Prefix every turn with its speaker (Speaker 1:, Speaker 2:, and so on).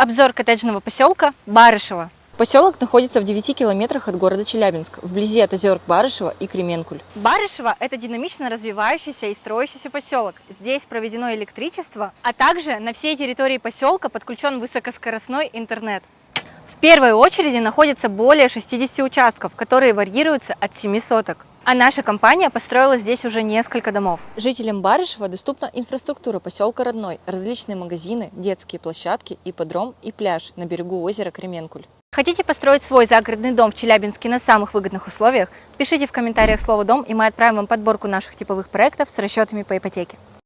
Speaker 1: Обзор коттеджного поселка Барышево.
Speaker 2: Поселок находится в 9 километрах от города Челябинск, вблизи от озер Барышево и Кременкуль.
Speaker 1: Барышево – это динамично развивающийся и строящийся поселок. Здесь проведено электричество, а также на всей территории поселка подключен высокоскоростной интернет. В первой очереди находится более 60 участков, которые варьируются от 7 соток. А наша компания построила здесь уже несколько домов.
Speaker 2: Жителям Барышева доступна инфраструктура поселка Родной, различные магазины, детские площадки, ипподром и пляж на берегу озера Кременкуль.
Speaker 1: Хотите построить свой загородный дом в Челябинске на самых выгодных условиях? Пишите в комментариях слово «дом», и мы отправим вам подборку наших типовых проектов с расчетами по ипотеке.